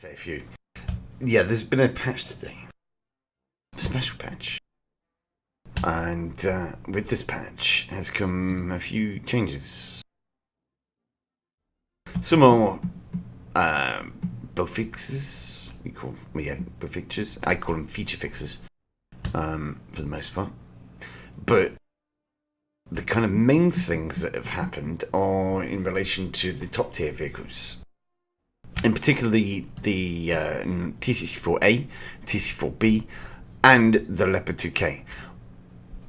say a few. Yeah, there's been a patch today. A special patch. And with this patch has come a few changes. Some more bug fixes. Bug fixes. I call them feature fixes for the most part. But the kind of main things that have happened are in relation to the top tier vehicles. In particular, the T-64A, T-64B, and the Leopard 2K.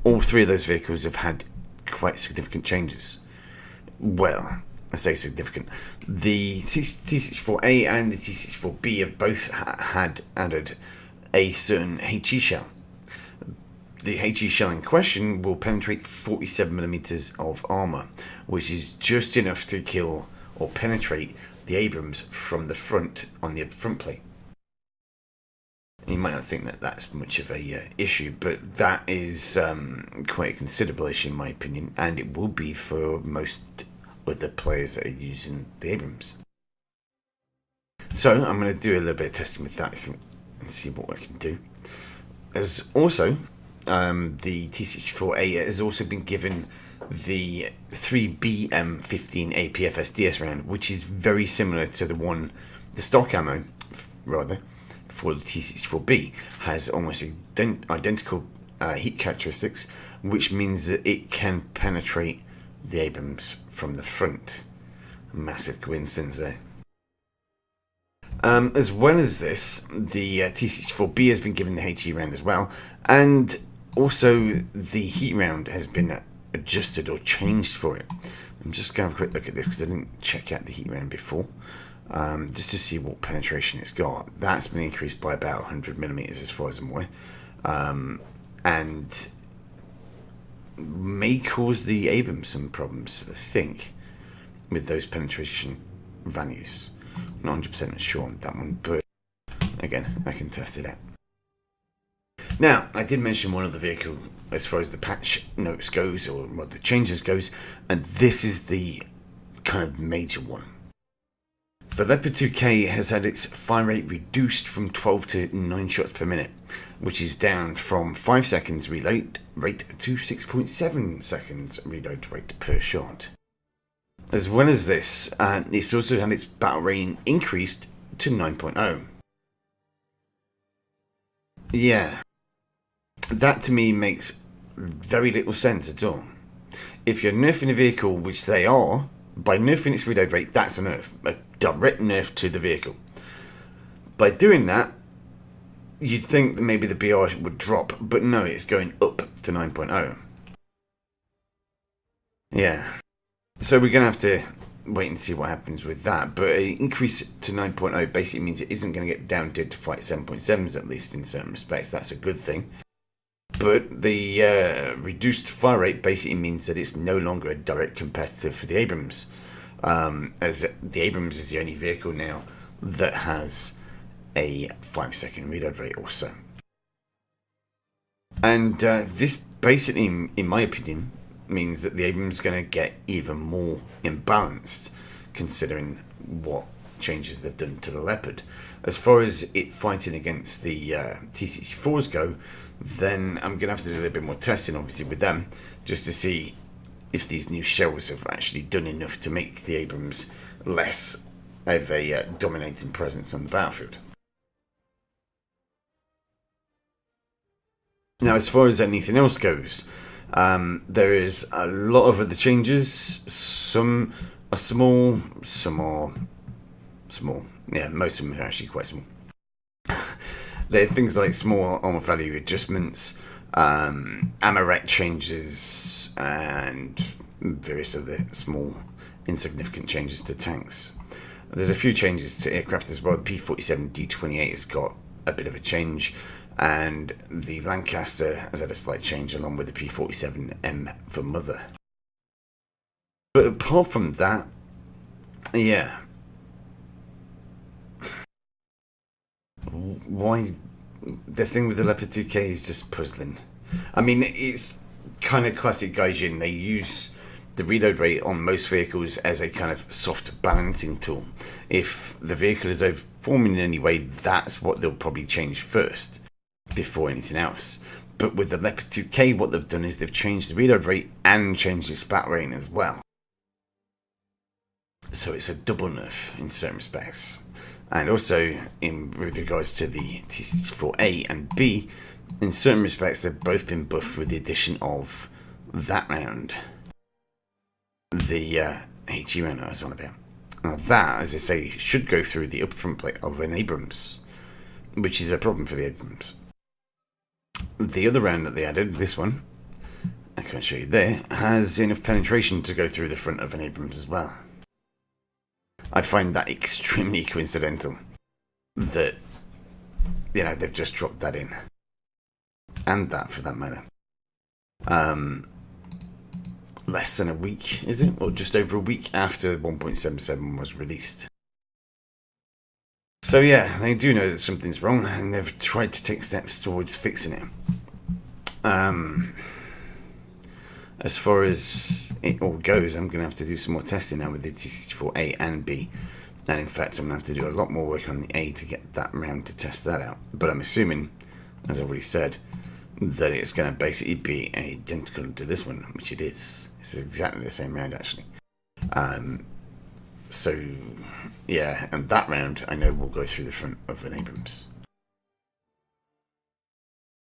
All three of those vehicles have had quite significant changes. Well, I say significant. The T-64A and the T-64B have both had added a certain HE shell. The HE shell in question will penetrate 47mm of armour, which is just enough to kill or penetrate the Abrams from the front on the front plate. You might not think that that's much of a issue, but that is quite a considerable issue in my opinion, and it will be for most of the players that are using the Abrams. So I'm going to do a little bit of testing with that and see what I can do. As also, the T-64A has also been given the 3BM15 APFSDS round, which is very similar to the stock ammo, rather, for the T-64B, has almost identical heat characteristics, which means that it can penetrate the Abrams from the front. Massive coincidence there. As well as this, the T-64B has been given the HE round as well, and also the heat round has been adjusted or changed for it. I'm just going to have a quick look at this because I didn't check out the heat round before, just to see what penetration it's got. That's been increased by about 100mm as far as I'm aware, and may cause the Abrams some problems, I think, with those penetration values. I'm not 100% sure on that one, but again, I can test it out. Now, I did mention one of the vehicle as far as the patch notes goes, or what the changes goes, and this is the kind of major one. The Leopard 2K has had its fire rate reduced from 12 to 9 shots per minute, which is down from 5 seconds reload rate to 6.7 seconds reload rate per shot. As well as this, it's also had its battle rating increased to 9.0. Yeah, that to me makes very little sense at all. If you're nerfing a vehicle, which they are, by nerfing its reload rate, that's a nerf, a direct nerf to the vehicle. By doing that, you'd think that maybe the BR would drop, but no, it's going up to 9.0. Yeah. So we're going to have to wait and see what happens with that. But an increase to 9.0 basically means it isn't going to get down to fight 7.7s, at least in certain respects. That's a good thing. But the reduced fire rate basically means that it's no longer a direct competitor for the Abrams, as the Abrams is the only vehicle now that has a 5-second reload rate or so. And this basically, in my opinion, means that the Abrams is going to get even more imbalanced, considering what changes they've done to the Leopard. As far as it fighting against the T-64s go, then I'm going to have to do a little bit more testing, obviously, with them, just to see if these new shells have actually done enough to make the Abrams less of a dominating presence on the battlefield. Now, as far as anything else goes, there is a lot of other changes. Some are small, some are small. Yeah, most of them are actually quite small. There are things like small armor value adjustments, ammo rack changes, and various other small insignificant changes to tanks. There's a few changes to aircraft as well. The P-47D-28 has got a bit of a change, and the Lancaster has had a slight change along with the P-47M for Mother. But apart from that, yeah. Why the thing with the Leopard 2K is just puzzling. I mean, it's kind of classic Gaijin. They use the reload rate on most vehicles as a kind of soft balancing tool. If the vehicle is overperforming in any way, that's what they'll probably change first before anything else. But with the Leopard 2K, what they've done is they've changed the reload rate and changed its bat rate as well. So it's a double nerf in certain respects. And also, with regards to the T-64A and B, in certain respects they've both been buffed with the addition of that round. The HE round I was on about. Now that, as I say, should go through the upfront plate of an Abrams, which is a problem for the Abrams. The other round that they added, this one, I can't show you there, has enough penetration to go through the front of an Abrams as well. I find that extremely coincidental that, you know, they've just dropped that in. And that, for that matter. Less than a week, is it? Or just over a week after 1.77 was released. So yeah, they do know that something's wrong, and they've tried to take steps towards fixing it. As far as it all goes, I'm going to have to do some more testing now with the T-64A and B. And in fact, I'm going to have to do a lot more work on the A to get that round to test that out. But I'm assuming, as I've already said, that it's going to basically be identical to this one, which it is. It's exactly the same round, actually. So, yeah, and that round, I know will go through the front of an Abrams.